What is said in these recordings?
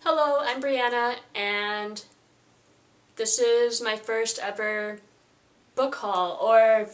Hello, I'm Brianna, and this is my first ever book haul, or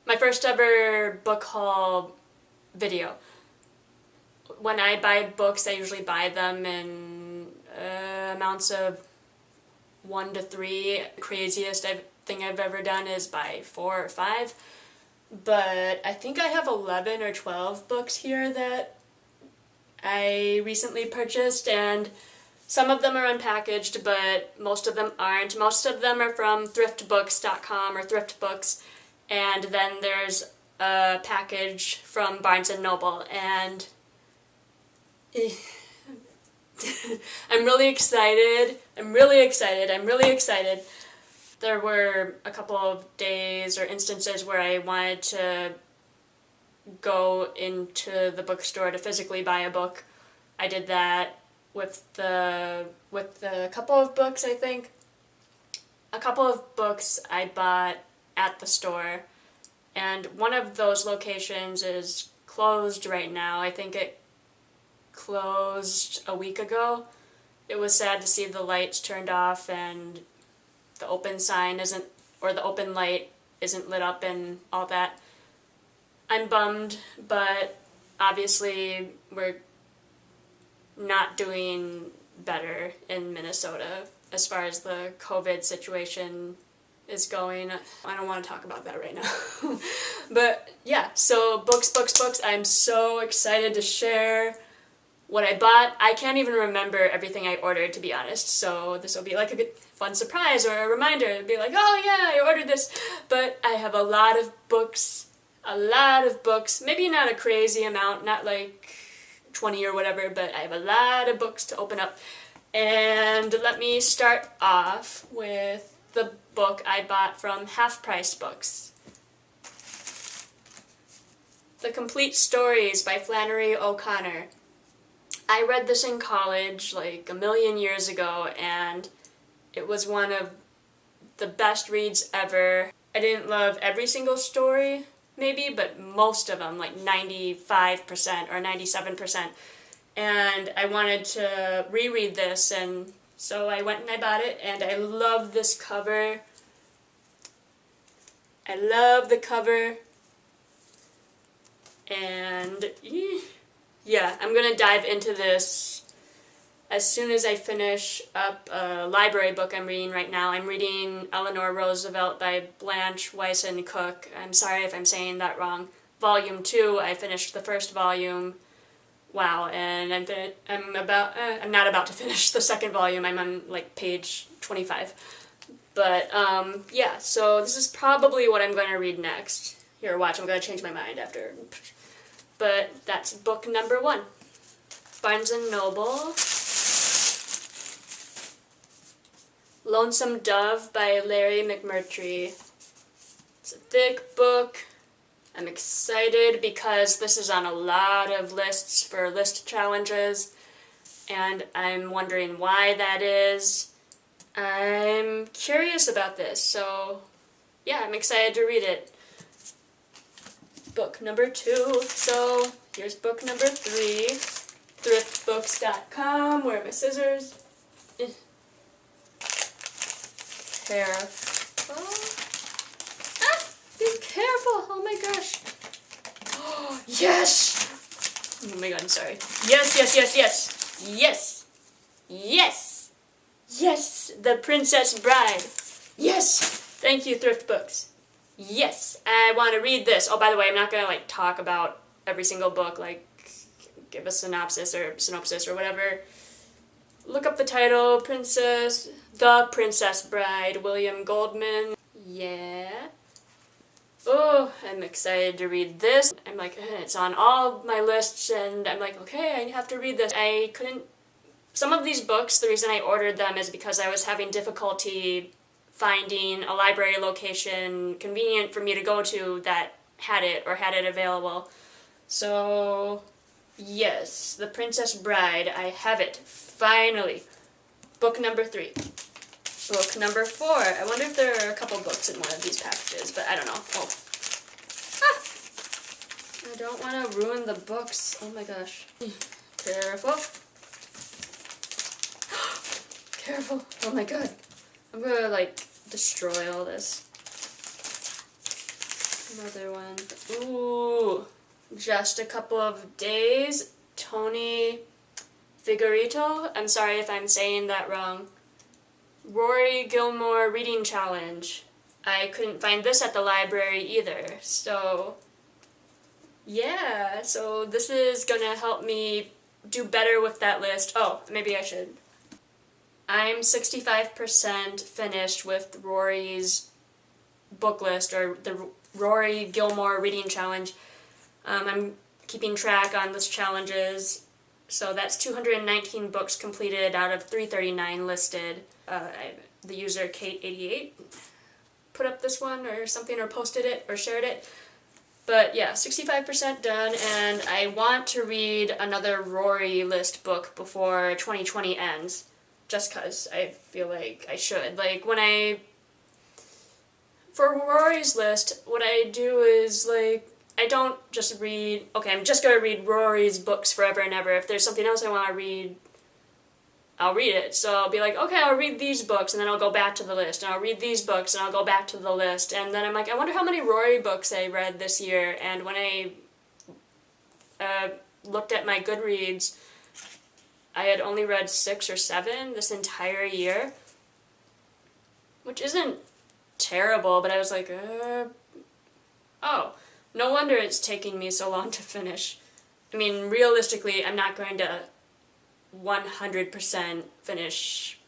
my first ever book haul video. When I buy books, I usually buy them in amounts of 1 to 3. The craziest thing I've ever done is buy 4 or 5, but I think I have 11 or 12 books here that I recently purchased, and some of them are unpackaged, but most of them aren't. Most of them are from thriftbooks.com or Thrift Books, and then there's a package from Barnes & Noble, and I'm really excited. There were a couple of days or instances where I wanted to go into the bookstore to physically buy a book. I did that with the couple of books, I think. A couple of books I bought at the store, and one of those locations is closed right now. I think it closed a week ago. It was sad to see the lights turned off and the open sign isn't, or the open light isn't lit up and all that. I'm bummed, but obviously we're not doing better in Minnesota as far as the COVID situation is going. I don't want to talk about that right now. But yeah, so books. I'm so excited to share what I bought. I can't even remember everything I ordered, to be honest, so this will be like a good, fun surprise or a reminder. It'll be like, oh yeah, I ordered this. But I have a lot of books, maybe not a crazy amount, not like 20 or whatever, but I have a lot of books to open up. And let me start off with the book I bought from Half Price Books. The Complete Stories by Flannery O'Connor. I read this in college like a million years ago, and it was one of the best reads ever. I didn't love every single story, maybe, but most of them, like 95% or 97%. And I wanted to reread this, and so I went and I bought it, and I love this cover. I love the cover. And yeah, I'm gonna dive into this as soon as I finish up a library book I'm reading right now. I'm reading Eleanor Roosevelt by Blanche Wyson Cook. I'm sorry if I'm saying that wrong. Volume 2, I finished the first volume. Wow, and I'm not about to finish the second volume. I'm on like page 25. But yeah, so this is probably what I'm going to read next. Here, watch, I'm going to change my mind after. But that's book number 1. Barnes & Noble. Lonesome Dove by Larry McMurtry. It's a thick book. I'm excited because this is on a lot of lists for list challenges, and I'm wondering why that is. I'm curious about this, so yeah, I'm excited to read it. Book number 2. So here's book number 3. Thriftbooks.com. Where are my scissors? Careful. Be careful! Oh my gosh. Oh, yes! Oh my god, I'm sorry. Yes! The Princess Bride. Yes! Thank you, Thrift Books. Yes, I want to read this. Oh, by the way, I'm not going to like talk about every single book, like give a synopsis or whatever. Look up the title, The Princess Bride, William Goldman. Yeah. Oh, I'm excited to read this. I'm like, it's on all my lists, and I'm like, okay, I have to read this. Some of these books, the reason I ordered them is because I was having difficulty finding a library location convenient for me to go to that had it available. So, yes, The Princess Bride, I have it, finally. Book number 3. Book number 4. I wonder if there are a couple books in one of these packages, but I don't know. Oh. I don't want to ruin the books. Oh my gosh. Careful. Careful. Oh my god. I'm gonna, like, destroy all this. Another one. Ooh. Just a couple of days. Tony Figueredo. I'm sorry if I'm saying that wrong. Rory Gilmore Reading Challenge. I couldn't find this at the library either. So, yeah. So this is gonna help me do better with that list. Oh, maybe I should. I'm 65% finished with Rory's book list, or the Rory Gilmore Reading Challenge. I'm keeping track on this challenges, so that's 219 books completed out of 339 listed. The user Kate88 put up this one or something, or posted it or shared it. But yeah, 65% done, and I want to read another Rory list book before 2020 ends, just because I feel like I should. Like, for Rory's list, what I do is, like, I don't just read, okay, I'm just going to read Rory's books forever and ever. If there's something else I want to read, I'll read it. So I'll be like, okay, I'll read these books, and then I'll go back to the list, and I'll read these books, and I'll go back to the list, and then I'm like, I wonder how many Rory books I read this year, and when I looked at my Goodreads, I had only read 6 or 7 this entire year, which isn't terrible, but I was like, oh, no wonder it's taking me so long to finish. I mean, realistically, I'm not going to 100% finish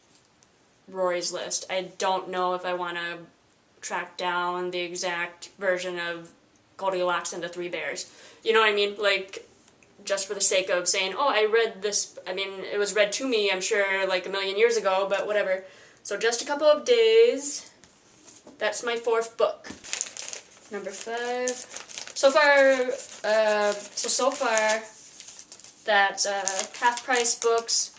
Rory's list. I don't know if I want to track down the exact version of Goldilocks and the Three Bears. You know what I mean? Like, just for the sake of saying, oh, I read this, I mean, it was read to me, I'm sure, like a million years ago, but whatever. So just a couple of days. That's my 4th book. Number 5. So far, that's half-price books,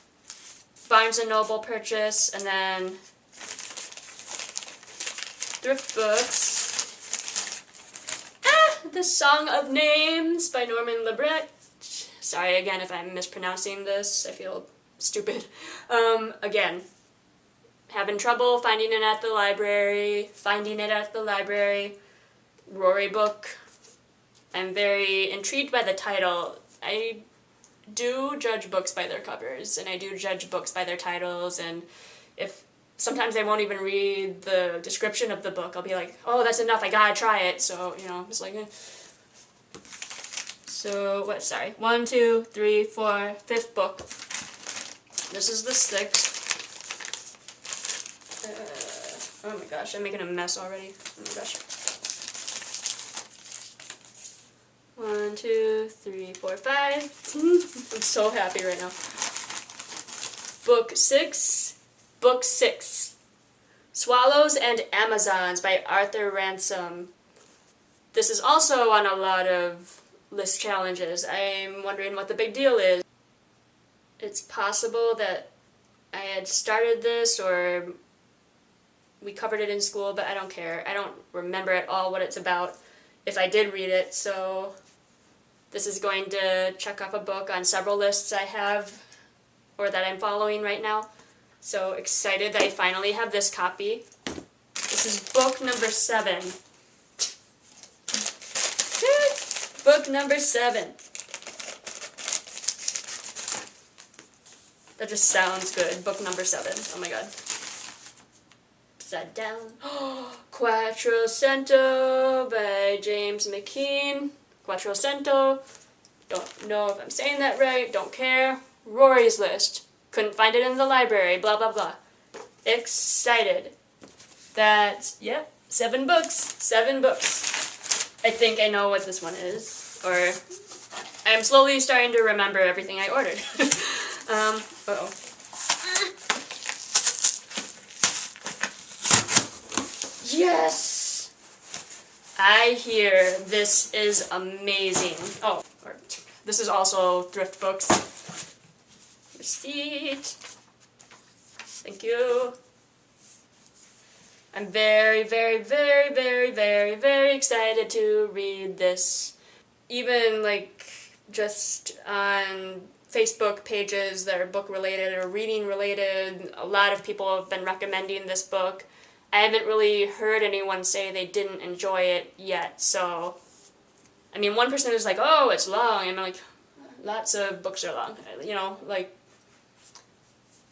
Barnes & Noble purchase, and then Thrift books. The Song of Names by Norman Lebret. Sorry again if I'm mispronouncing this, I feel stupid. Again, having trouble finding it at the library, Rory book. I'm very intrigued by the title. I do judge books by their covers, and I do judge books by their titles, and if sometimes I won't even read the description of the book, I'll be like, oh, that's enough, I gotta try it, so, you know, it's like, So, 1, 2, 3, 4, 5th book. This is the 6th. Oh my gosh, I'm making a mess already. Oh my gosh. 1, 2, 3, 4, 5. I'm so happy right now. Book 6. Swallows and Amazons by Arthur Ransom. This is also on a lot of list challenges. I'm wondering what the big deal is. It's possible that I had started this, or we covered it in school, but I don't care. I don't remember at all what it's about if I did read it, so this is going to check off a book on several lists I have, or that I'm following right now. So excited that I finally have this copy. This is book number 7. Book number 7. That just sounds good. Book number 7. Oh my god. Upside down. Quattrocento by James McKean. Quattrocento. Don't know if I'm saying that right. Don't care. Rory's List. Couldn't find it in the library. Blah, blah, blah. Excited. That's, yep, 7 books. 7 books. I think I know what this one is. Or, I'm slowly starting to remember everything I ordered. Uh-oh. Yes! I hear this is amazing. Oh, this is also Thrift Books. Receipt. Thank you. I'm very, very, very, very, very, very excited to read this. Even, like, just on Facebook pages that are book related or reading related. A lot of people have been recommending this book. I haven't really heard anyone say they didn't enjoy it yet, so I mean, one person is like, oh, it's long, and I'm like, lots of books are long, you know, like,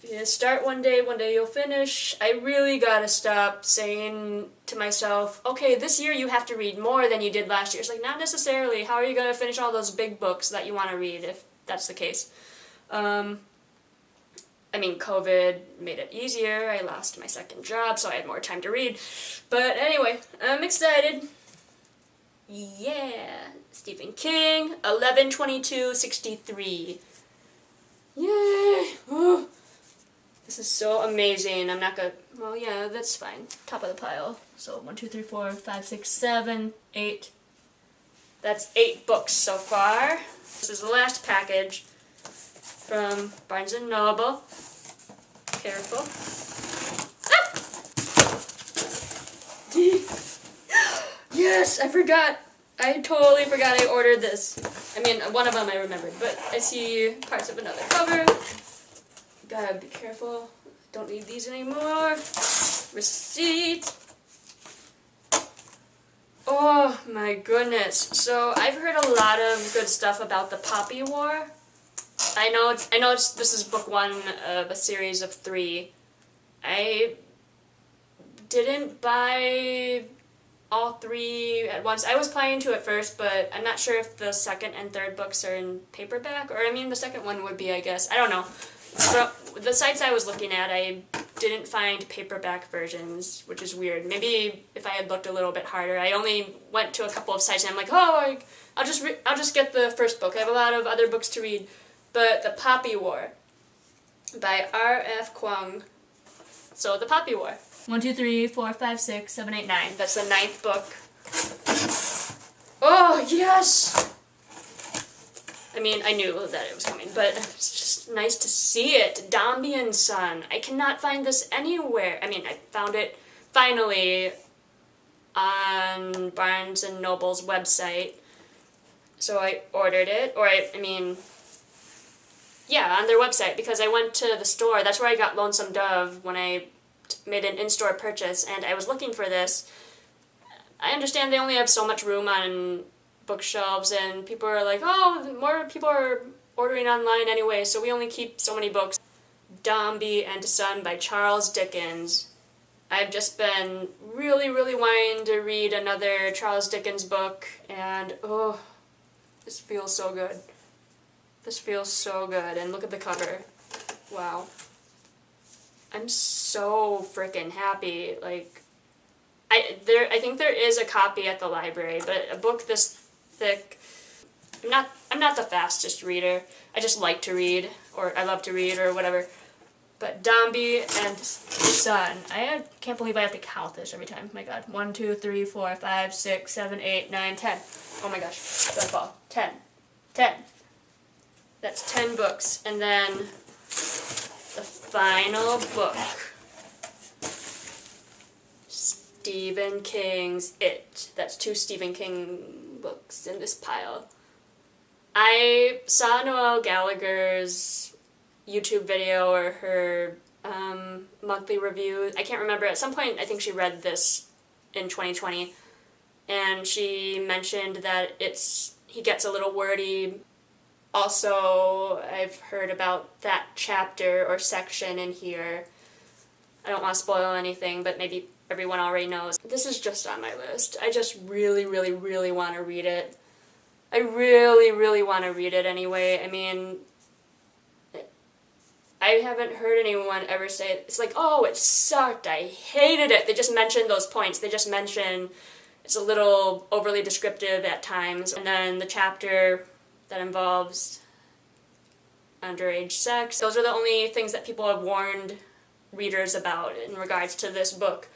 you start one day you'll finish. I really gotta stop saying to myself, okay, this year you have to read more than you did last year. It's like, not necessarily. How are you gonna finish all those big books that you want to read if that's the case? I mean, COVID made it easier. I lost my second job, so I had more time to read. But anyway, I'm excited. Yeah, Stephen King, 11/22/63. Yay! Ooh. This is so amazing. I'm not gonna. Well, yeah, that's fine. Top of the pile. So 1, 2, 3, 4, 5, 6, 7, 8. That's 8 books so far. This is the last package from Barnes and Noble. Careful. Ah! Yes, I forgot. I totally forgot I ordered this. I mean, one of them I remembered, but I see parts of another cover. Gotta be careful. Don't need these anymore. Receipt. Oh my goodness. So I've heard a lot of good stuff about the Poppy War. I know this is book 1 of a series of 3. I didn't buy all 3 at once. I was planning to at first, but I'm not sure if the second and third books are in paperback, or I mean the second one would be, I guess. I don't know. From the sites I was looking at, I didn't find paperback versions, which is weird. Maybe if I had looked a little bit harder. I only went to a couple of sites and I'm like, oh, I'll just get the first book. I have a lot of other books to read. But The Poppy War by R.F. Kuang. So The Poppy War. 1, 2, 3, 4, 5, 6, 7, 8, 9. That's the 9th book. Oh, yes! I mean, I knew that it was coming, but it's just nice to see it. Dombey and Son. I cannot find this anywhere. I mean, I found it finally on Barnes and Noble's website. So I ordered it, or I mean, yeah, on their website, because I went to the store. That's where I got Lonesome Dove when I made an in-store purchase, and I was looking for this. I understand they only have so much room on bookshelves, and people are like, oh, more people are ordering online anyway, so we only keep so many books. Dombey and Son by Charles Dickens. I've just been really, really wanting to read another Charles Dickens book, and oh, this feels so good. This feels so good, and look at the cover. Wow. I'm so freaking happy. Like, I think there is a copy at the library, but a book this thick, I'm not the fastest reader. I just like to read, or I love to read, or whatever. But Dombey and Son. I can't believe I have to count this every time. My God. 1, 2, 3, 4, 5, 6, 7, 8, 9, 10. Oh my gosh. That's all. 10. 10. That's 10 books. And then the final book. Stephen King's It. That's 2 Stephen King books in this pile. I saw Noelle Gallagher's YouTube video or her monthly review. I can't remember. At some point, I think she read this in 2020, and she mentioned that he gets a little wordy. Also, I've heard about that chapter or section in here. I don't want to spoil anything, but maybe everyone already knows. This is just on my list. I just really, really, really want to read it. I really, really want to read it anyway. I mean, I haven't heard anyone ever say, it's like, oh, it sucked, I hated it. They just mention those points. They just mention it's a little overly descriptive at times. And then the chapter that involves underage sex. Those are the only things that people have warned readers about in regards to this book.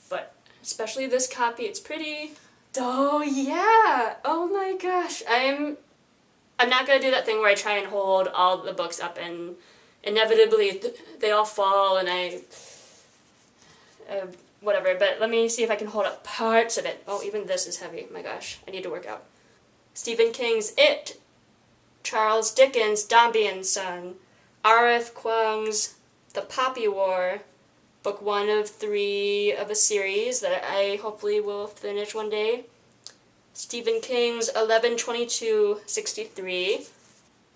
But especially this copy, it's pretty. Oh yeah! Oh my gosh. I'm not gonna do that thing where I try and hold all the books up and inevitably they all fall and whatever, but let me see if I can hold up parts of it. Oh, even this is heavy. My gosh, I need to work out. Stephen King's It. Charles Dickens' Dombey and Son, R.F. Kuang's The Poppy War, book 1 of 3 of a series that I hopefully will finish one day. Stephen King's 11/22/63,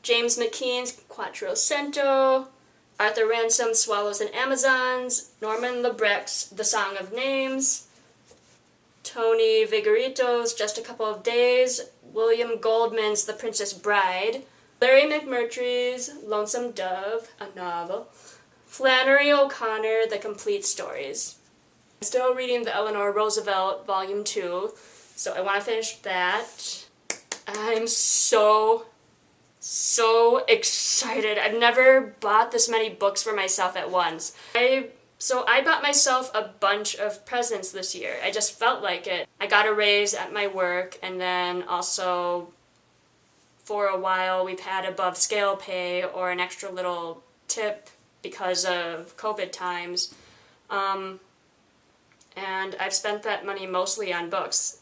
James McKean's Quattrocento, Arthur Ransom's Swallows and Amazons, Norman Lebrecht's The Song of Names, Tony Vigorito's Just a Couple of Days, William Goldman's The Princess Bride, Larry McMurtry's Lonesome Dove, a novel, Flannery O'Connor, The Complete Stories. I'm still reading the Eleanor Roosevelt Volume 2, so I want to finish that. I'm so excited. I've never bought this many books for myself at once. So I bought myself a bunch of presents this year. I just felt like it. I got a raise at my work, and then also for a while we've had above scale pay or an extra little tip because of COVID times. And I've spent that money mostly on books.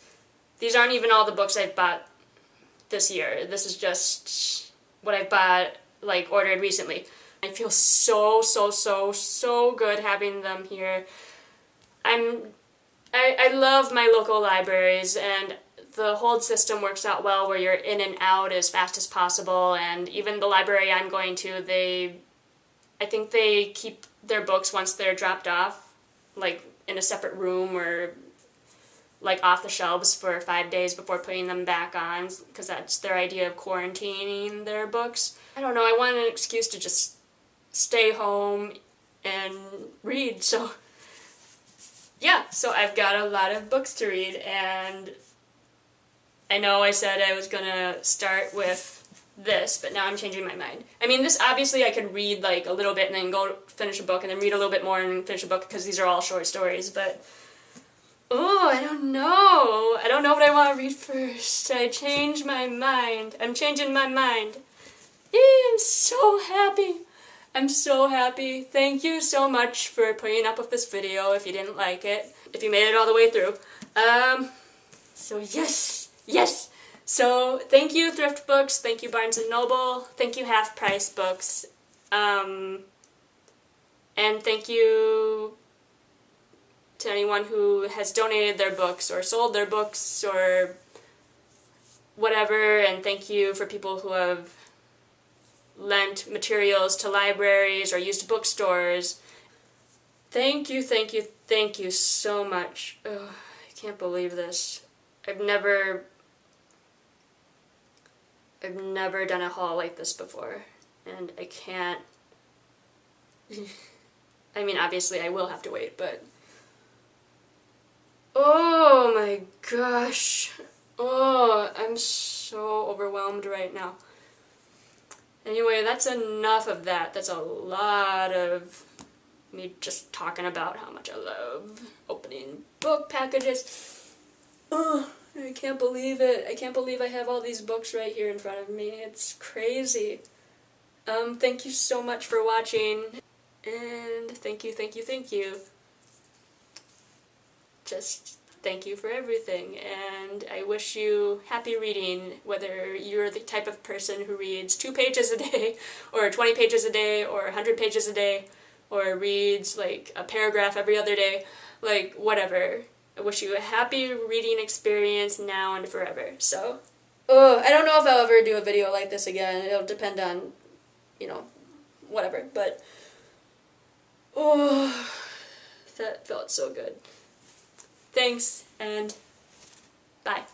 These aren't even all the books I've bought this year. This is just what I've bought, like, ordered recently. I feel so good having them here. I love my local libraries, and the hold system works out well where you're in and out as fast as possible, and even the library I'm going to, I think they keep their books once they're dropped off, like in a separate room or like off the shelves for 5 days before putting them back on, because that's their idea of quarantining their books. I don't know, I want an excuse to just stay home and read, so yeah, so I've got a lot of books to read, and I know I said I was gonna start with this, but now I'm changing my mind. I mean, this obviously I could read like a little bit and then go finish a book and then read a little bit more and finish a book because these are all short stories, but oh, I don't know. I don't know what I want to read first. I changed my mind. I'm changing my mind. Yay, I'm so happy. I'm so happy. Thank you so much for putting up with this video if you didn't like it, if you made it all the way through. So yes. So thank you Thrift Books, thank you Barnes & Noble, thank you Half Price Books, and thank you to anyone who has donated their books or sold their books or whatever, and thank you for people who have lent materials to libraries or used bookstores. Thank you so much. Ugh, I can't believe this. I've never done a haul like this before, and I can't. I mean, obviously I will have to wait, but oh my gosh. Oh, I'm so overwhelmed right now. Anyway, that's enough of that. That's a lot of me just talking about how much I love opening book packages. Oh, I can't believe it. I can't believe I have all these books right here in front of me. It's crazy. Thank you so much for watching. And thank you. Just thank you for everything. And I wish you happy reading, whether you're the type of person who reads 2 pages a day, or 20 pages a day, or 100 pages a day, or reads like a paragraph every other day, like whatever. I wish you a happy reading experience now and forever. So, I don't know if I'll ever do a video like this again. It'll depend on, whatever. But, that felt so good. Thanks, and bye.